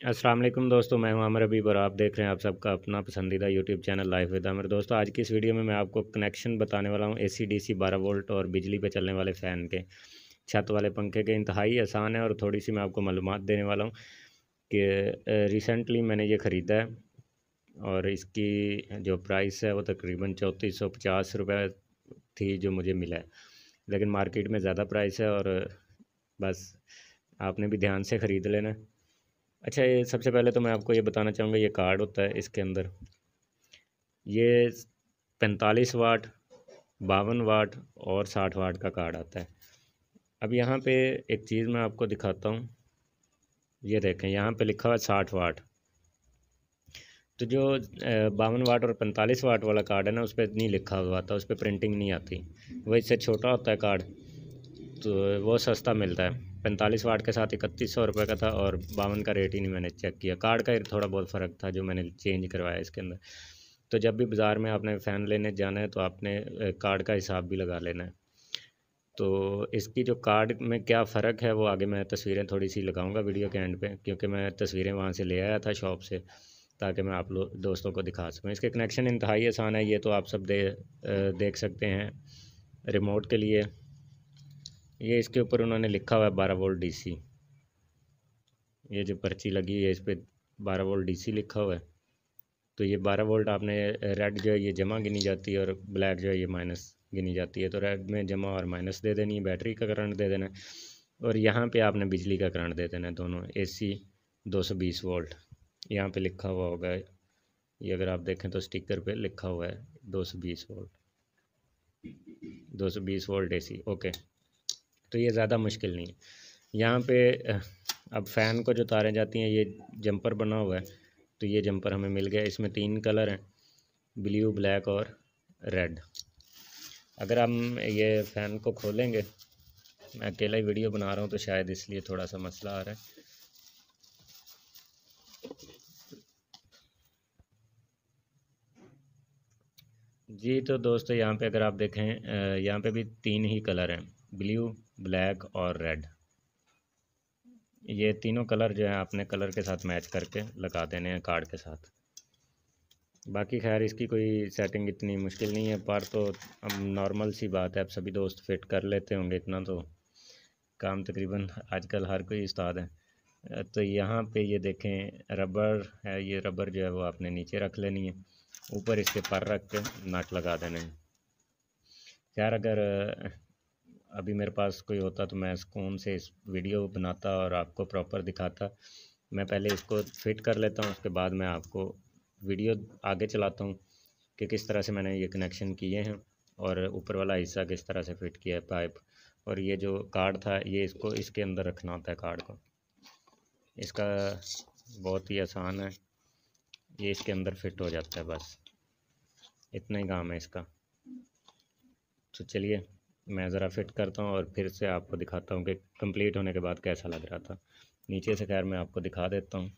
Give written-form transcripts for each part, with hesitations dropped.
अस्सलाम वालेकुम दोस्तों, मैं हूं आमिर हबीब और आप देख रहे हैं आप सबका अपना पसंदीदा YouTube channel life with Aamir. दोस्तों, आज की इस वीडियो में मैं आपको कनेक्शन बताने वाला हूं एसी डीसी 12 वोल्ट और बिजली पे चलने वाले फ़ैन के, छत वाले पंखे के। इंतहाई आसान है और थोड़ी सी मैं आपको मालूमात देने वाला हूं कि रिसेंटली मैंने ये ख़रीदा है और इसकी जो प्राइस है वो तकरीबन 3450 रुपये थी जो मुझे मिला है, लेकिन मार्केट में ज़्यादा प्राइस है और बस आपने भी ध्यान से ख़रीद लेना। अच्छा, ये सबसे पहले तो मैं आपको ये बताना चाहूँगा, ये कार्ड होता है इसके अंदर, ये 45 वाट, 52 वाट और 60 वाट का कार्ड आता है। अब यहाँ पे एक चीज़ मैं आपको दिखाता हूँ, ये देखें यहाँ पे लिखा हुआ है 60 वाट। तो जो 52 वाट और 45 वाट वाला कार्ड है ना, उस पर नहीं लिखा हुआ था, उस पर प्रिंटिंग नहीं आती, वो इससे छोटा होता है कार्ड, तो वो सस्ता मिलता है। 45 वाट के साथ 3100 रुपये का था और 52 का रेट ही नहीं मैंने चेक किया। कार्ड का थोड़ा बहुत फ़र्क था जो मैंने चेंज करवाया इसके अंदर। तो जब भी बाज़ार में आपने फ़ैन लेने जाना है तो आपने कार्ड का हिसाब भी लगा लेना है। तो इसकी जो कार्ड में क्या फ़र्क है वो आगे मैं तस्वीरें थोड़ी सी लगाऊंगा वीडियो के एंड पे, क्योंकि मैं तस्वीरें वहाँ से ले आया था शॉप से, ताकि मैं आप लोग दोस्तों को दिखा सकूँ। इसके कनेक्शन इंतहाई आसान है, ये तो आप सब देख सकते हैं रिमोट के लिए। ये इसके ऊपर उन्होंने लिखा हुआ है 12 वोल्ट डीसी। ये जो पर्ची लगी है इस पर 12 वोल्ट डीसी लिखा हुआ है। तो ये 12 वोल्ट आपने, रेड जो है ये जमा गिनी जाती है और ब्लैक जो है ये माइनस गिनी जाती है। तो रेड में जमा और माइनस दे देनी है, बैटरी का करंट दे देना है, और यहाँ पे आपने बिजली का करंट दे देना है। दोनों एसी 220 वोल्ट यहाँ पे लिखा हुआ होगा, ये अगर आप देखें तो स्टिकर पे लिखा हुआ है 220 वोल्ट, 220 वोल्ट एसी। ओके, तो ये ज़्यादा मुश्किल नहीं है। यहाँ पे अब फ़ैन को जो तारें जाती हैं, ये जंपर बना हुआ है, तो ये जंपर हमें मिल गया। इसमें 3 कलर हैं, ब्लू, ब्लैक और रेड। अगर हम ये फ़ैन को खोलेंगे, मैं अकेला ही वीडियो बना रहा हूँ तो शायद इसलिए थोड़ा सा मसला आ रहा है। जी, तो दोस्तों यहाँ पे अगर आप देखें, यहाँ पे भी 3 ही कलर हैं, ब्लू, ब्लैक और रेड। ये तीनों कलर जो है आपने कलर के साथ मैच करके लगा देने हैं कार्ड के साथ। बाकी खैर इसकी कोई सेटिंग इतनी मुश्किल नहीं है, पर तो अब नॉर्मल सी बात है, अब सभी दोस्त फिट कर लेते होंगे, इतना तो काम तकरीबन आजकल हर कोई उस्ताद है। तो यहाँ पे ये देखें रबर है, ये रबर जो है वो आपने नीचे रख लेनी है, ऊपर इसके पर रख के नट लगा देने हैं। खैर अगर अभी मेरे पास कोई होता तो मैं सुकून से इस वीडियो बनाता और आपको प्रॉपर दिखाता। मैं पहले इसको फिट कर लेता हूँ, उसके बाद मैं आपको वीडियो आगे चलाता हूँ कि किस तरह से मैंने ये कनेक्शन किए हैं और ऊपर वाला हिस्सा किस तरह से फिट किया है पाइप। और ये जो कार्ड था, ये इसको इसके अंदर रखना होता है कार्ड को, इसका बहुत ही आसान है, ये इसके अंदर फिट हो जाता है, बस इतना ही काम है इसका। तो चलिए मैं ज़रा फिट करता हूँ और फिर से आपको दिखाता हूँ कि कंप्लीट होने के बाद कैसा लग रहा था। नीचे से खैर मैं आपको दिखा देता हूँ,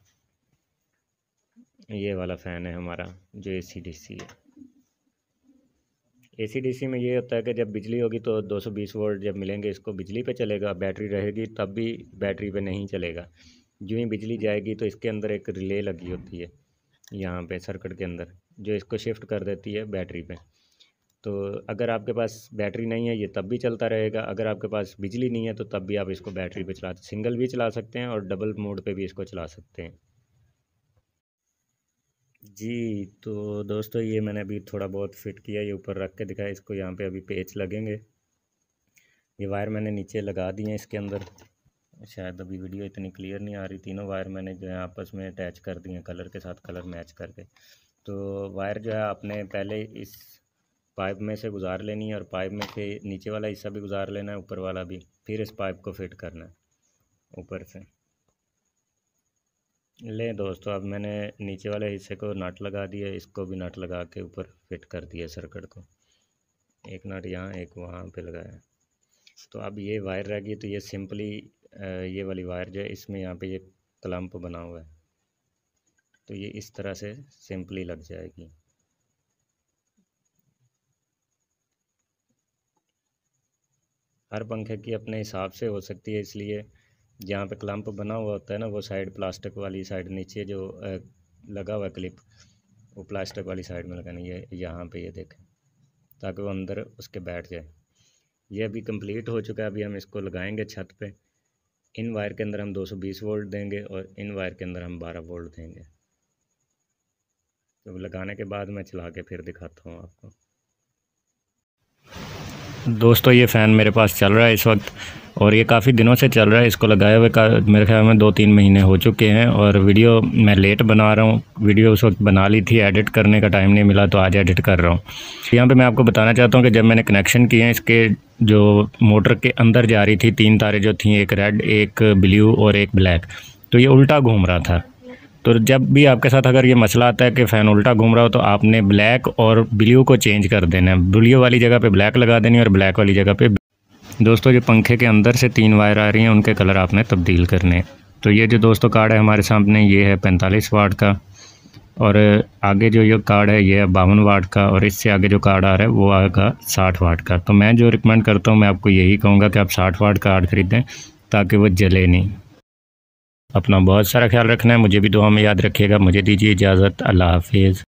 ये वाला फ़ैन है हमारा जो एसी डीसी है। एसी डीसी में ये होता है कि जब बिजली होगी तो 220 वोल्ट जब मिलेंगे इसको बिजली पे चलेगा, बैटरी रहेगी तब भी बैटरी पे नहीं चलेगा। जो ही बिजली जाएगी तो इसके अंदर एक रिले लगी होती है यहाँ पे सर्किट के अंदर, जो इसको शिफ्ट कर देती है बैटरी पे। तो अगर आपके पास बैटरी नहीं है ये तब भी चलता रहेगा, अगर आपके पास बिजली नहीं है तो तब भी आप इसको बैटरी पे सिंगल भी चला सकते हैं और डबल मोड पे भी इसको चला सकते हैं। जी, तो दोस्तों ये मैंने अभी थोड़ा बहुत फिट किया, ये ऊपर रख के दिखाया इसको, यहाँ पे अभी पेच लगेंगे। ये वायर मैंने नीचे लगा दिए हैं इसके अंदर, शायद अभी वीडियो इतनी क्लियर नहीं आ रही। तीनों वायर मैंने जो है आपस में अटैच कर दिए हैं कलर के साथ, कलर मैच करके। तो वायर जो है आपने पहले इस पाइप में से गुजार लेनी है और पाइप में से नीचे वाला हिस्सा भी गुजार लेना है, ऊपर वाला भी, फिर इस पाइप को फिट करना है ऊपर से। ले दोस्तों, अब मैंने नीचे वाले हिस्से को नट लगा दिया, इसको भी नट लगा के ऊपर फिट कर दिया सर्किट को, एक नट यहाँ एक वहाँ पे लगाया। तो अब ये वायर रह गई, तो ये सिंपली ये वाली वायर जो है इसमें यहाँ पे ये क्लम्प बना हुआ है, तो ये इस तरह से सिंपली लग जाएगी। हर पंखे की अपने हिसाब से हो सकती है, इसलिए जहाँ पे क्लम्प बना हुआ होता है ना, वो साइड प्लास्टिक वाली साइड नीचे जो लगा हुआ है क्लिप, वो प्लास्टिक वाली साइड में लगानी है यहाँ पे, ये देखें, ताकि वो अंदर उसके बैठ जाए। ये अभी कंप्लीट हो चुका है। अभी हम इसको लगाएंगे छत पे। इन वायर के अंदर हम 220 वोल्ट देंगे और इन वायर के अंदर हम 12 वोल्ट देंगे। तो लगाने के बाद मैं चला के फिर दिखाता हूँ आपको। दोस्तों ये फ़ैन मेरे पास चल रहा है इस वक्त, और ये काफ़ी दिनों से चल रहा है। इसको लगाए हुए मेरे ख्याल में 2-3 महीने हो चुके हैं। और वीडियो मैं लेट बना रहा हूँ। वीडियो उस वक्त बना ली थी, एडिट करने का टाइम नहीं मिला, तो आज एडिट कर रहा हूँ। यहाँ पे मैं आपको बताना चाहता हूँ कि जब मैंने कनेक्शन किए हैं, इसके जो मोटर के अंदर जा रही थी 3 तारें जो थी, एक रेड, एक ब्लू और एक ब्लैक, तो ये उल्टा घूम रहा था। तो जब भी आपके साथ अगर ये मसला आता है कि फ़ैन उल्टा घूम रहा हो, तो आपने ब्लैक और ब्लू को चेंज कर देना है। ब्लू वाली जगह पे ब्लैक लगा देनी है और ब्लैक वाली जगह पे। दोस्तों जो पंखे के अंदर से 3 वायर आ रही हैं, उनके कलर आपने तब्दील करने हैं। तो ये जो दोस्तों कार्ड है हमारे सामने, ये है 45 वाट का, और आगे जो ये कार्ड है ये है 52 वाट का, और इससे आगे जो कार्ड आ रहा है वो आएगा 60 वाट का। तो मैं जो रिकमेंड करता हूँ, मैं आपको यही कहूँगा कि आप 60 वाट कार्ड ख़रीदें ताकि वो जले नहीं। अपना बहुत सारा ख्याल रखना है। मुझे भी दुआ में याद रखिएगा। मुझे दीजिए इजाज़त। अल्लाह हाफिज़।